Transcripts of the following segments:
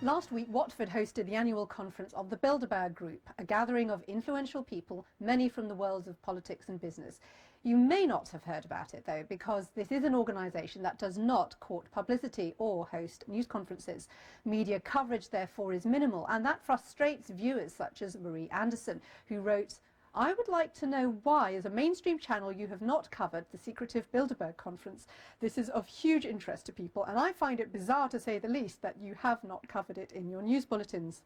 Last week, Watford hosted the annual conference of the Bilderberg Group, a gathering of influential people, many from the worlds of politics and business. You may not have heard about it, though, because this is an organisation that does not court publicity or host news conferences. Media coverage, therefore, is minimal, and that frustrates viewers such as Marie Anderson, who wrote, "I would like to know why, as a mainstream channel, you have not covered the secretive Bilderberg conference. This is of huge interest to people, and I find it bizarre, to say the least, that you have not covered it in your news bulletins."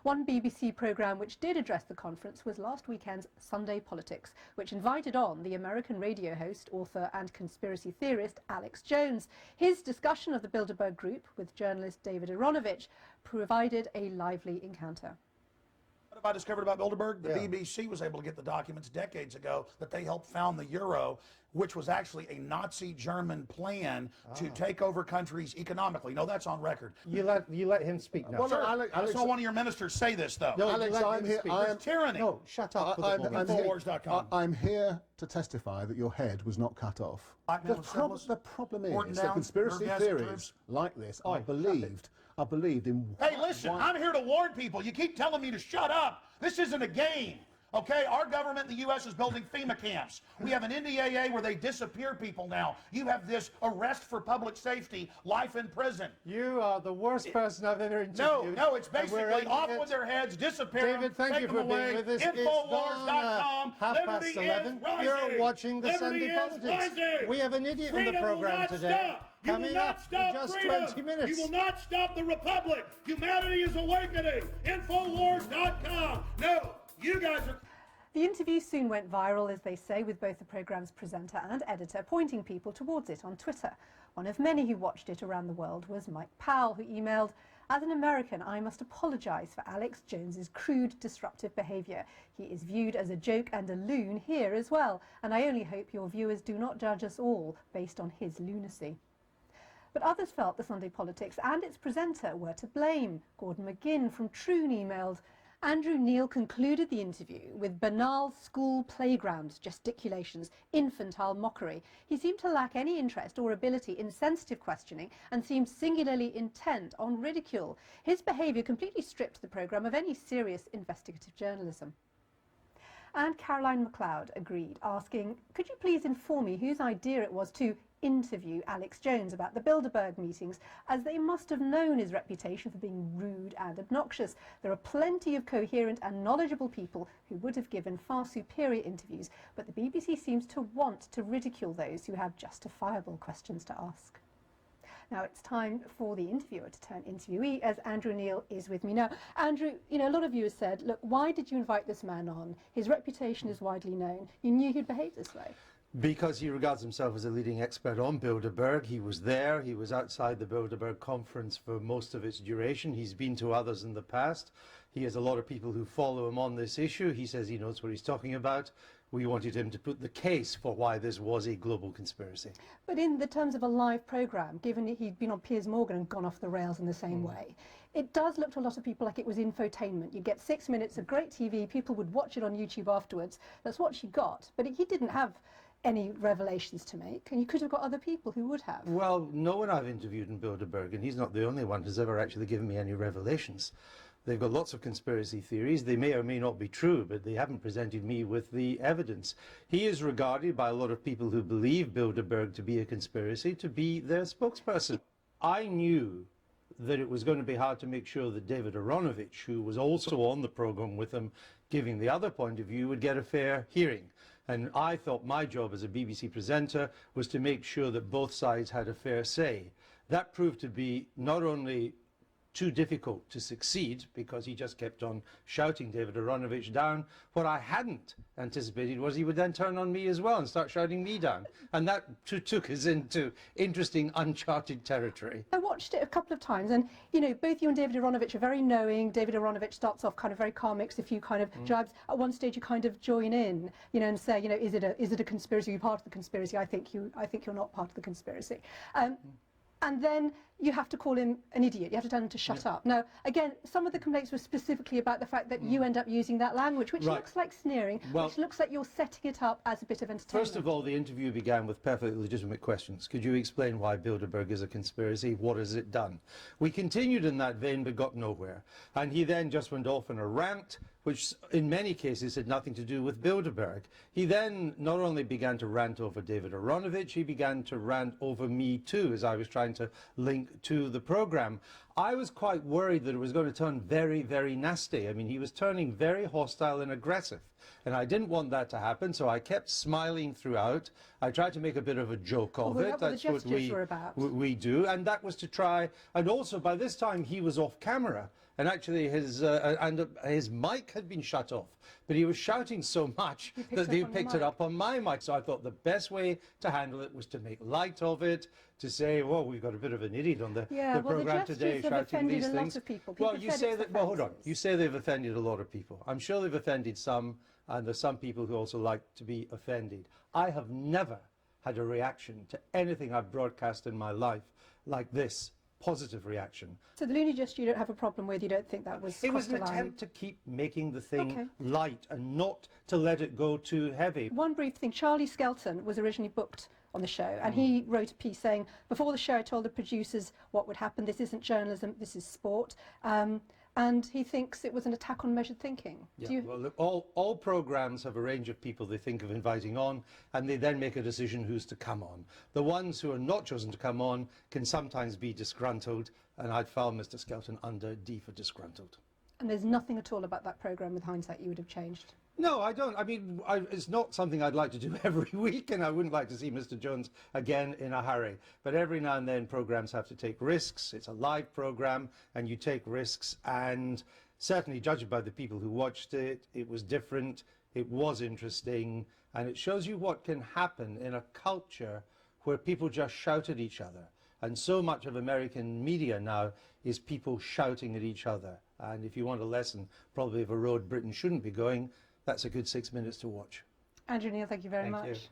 One BBC programme which did address the conference was last weekend's Sunday Politics, which invited on the American radio host, author and conspiracy theorist Alex Jones. His discussion of the Bilderberg Group with journalist David Aronovich provided a lively encounter. What have I discovered about Bilderberg? The BBC was able to get the documents decades ago that they helped found the Euro, which was actually a Nazi German plan to take over countries economically. No, that's on record. You let him speak now. Well, sir, I saw one of your ministers say this, though. No, Alex, I'm here. It's tyranny. No, shut up. I'm here to testify that your head was not cut off. The problem is that conspiracy theories like this are believed in. Hey, listen, I'm here to warn people. You keep telling me to shut up. This isn't a game. Okay, our government in the U.S. is building FEMA camps. We have an NDAA where they disappear people now. You have this arrest for public safety, life in prison. You are the worst person I've ever interviewed. No, it's basically off with their heads, disappear David, thank you for being with us. Infowars.com. It's 11:30. You're watching the Sunday Politics. We have an idiot in the program today. Coming up in just 20 minutes. You will not stop the Republic. Humanity is awakening. Infowars.com. No. You guys are... The interview soon went viral, as they say, with both the programme's presenter and editor pointing people towards it on Twitter. One of many who watched it around the world was Mike Powell, who emailed, "As an American, I must apologise for Alex Jones's crude, disruptive behaviour. He is viewed as a joke and a loon here as well, and I only hope your viewers do not judge us all based on his lunacy." But others felt the Sunday Politics and its presenter were to blame. Gordon McGinn from Troon emailed, "Andrew Neil concluded the interview with banal school playground gesticulations, infantile mockery. He seemed to lack any interest or ability in sensitive questioning and seemed singularly intent on ridicule. His behaviour completely stripped the programme of any serious investigative journalism." And Caroline MacLeod agreed, asking, "Could you please inform me whose idea it was to interview Alex Jones about the Bilderberg meetings, as they must have known his reputation for being rude and obnoxious. There are plenty of coherent and knowledgeable people who would have given far superior interviews, but the BBC seems to want to ridicule those who have justifiable questions to ask." Now it's time for the interviewer to turn interviewee, as Andrew Neil is with me now. Andrew, you know, a lot of viewers said, look, why did you invite this man on? His reputation is widely known. You knew he'd behave this way. Because he regards himself as a leading expert on Bilderberg. He was there, he was outside the Bilderberg conference for most of its duration. He's been to others in the past. He has a lot of people who follow him on this issue. He says he knows what he's talking about. We wanted him to put the case for why this was a global conspiracy. But in the terms of a live programme, given he'd been on Piers Morgan and gone off the rails in the same way, it does look to a lot of people like it was infotainment. You'd get 6 minutes of great TV, people would watch it on YouTube afterwards. That's what she got. But he didn't have any revelations to make, and you could have got other people who would have. Well, no one I've interviewed in Bilderberg, and he's not the only one who's ever actually given me any revelations. They've got lots of conspiracy theories. They may or may not be true, but they haven't presented me with the evidence. He is regarded by a lot of people who believe Bilderberg to be a conspiracy to be their spokesperson. I knew that it was going to be hard to make sure that David Aronovich, who was also on the program with him, giving the other point of view, would get a fair hearing. And I thought my job as a BBC presenter was to make sure that both sides had a fair say. That proved to be not only too difficult to succeed, because he just kept on shouting David Aronovich down. What I hadn't anticipated was he would then turn on me as well and start shouting me down. And that took us into interesting, uncharted territory. I watched it a couple of times, and, you know, both you and David Aronovich are very knowing. David Aronovich starts off kind of very calm, makes a few kind of jibes. At one stage you kind of join in, you know, and say, you know, is it a conspiracy? Are you part of the conspiracy? I think you're not part of the conspiracy. and then you have to call him an idiot. You have to tell him to shut up. Now, again, some of the complaints were specifically about the fact that you end up using that language, which looks like sneering, which looks like you're setting it up as a bit of entertainment. First of all, the interview began with perfectly legitimate questions. Could you explain why Bilderberg is a conspiracy? What has it done? We continued in that vein, but got nowhere. And he then just went off on a rant, which in many cases had nothing to do with Bilderberg. He then not only began to rant over David Aronovich, he began to rant over me too, as I was trying to link to the program. I was quite worried that it was going to turn very, very nasty. I mean, he was turning very hostile and aggressive, and I didn't want that to happen, so I kept smiling throughout. I tried to make a bit of a joke of it. That's what we do, and that was to try. And also, by this time, he was off camera. And actually his mic had been shut off, but he was shouting so much that he picked it up on my mic. So I thought the best way to handle it was to make light of it, to say, well, we've got a bit of an idiot on the program today shouting these things. Well, you say that, well, hold on. You say they've offended a lot of people. I'm sure they've offended some, and there's some people who also like to be offended. I have never had a reaction to anything I've broadcast in my life like this. Positive reaction. So the Looney Just you don't have a problem with, you don't think that was It was an attempt to keep making the thing light and not to let it go too heavy. One brief thing, Charlie Skelton was originally booked on the show, and he wrote a piece saying, before the show I told the producers what would happen, this isn't journalism, this is sport. And he thinks it was an attack on measured thinking. Yeah, well, look, all programs have a range of people they think of inviting on, and they then make a decision who's to come on. The ones who are not chosen to come on can sometimes be disgruntled, and I'd file Mr. Skelton under D for disgruntled. And there's nothing at all about that programme with hindsight you would have changed? No, I don't. I mean, it's not something I'd like to do every week, and I wouldn't like to see Mr. Jones again in a hurry. But every now and then, programs have to take risks. It's a live program, and you take risks. And certainly, judging by the people who watched it, it was different. It was interesting, and it shows you what can happen in a culture where people just shout at each other. And so much of American media now is people shouting at each other. And if you want a lesson, probably of a road Britain shouldn't be going, that's a good 6 minutes to watch. Andrew Neil, thank you very much. Thank you.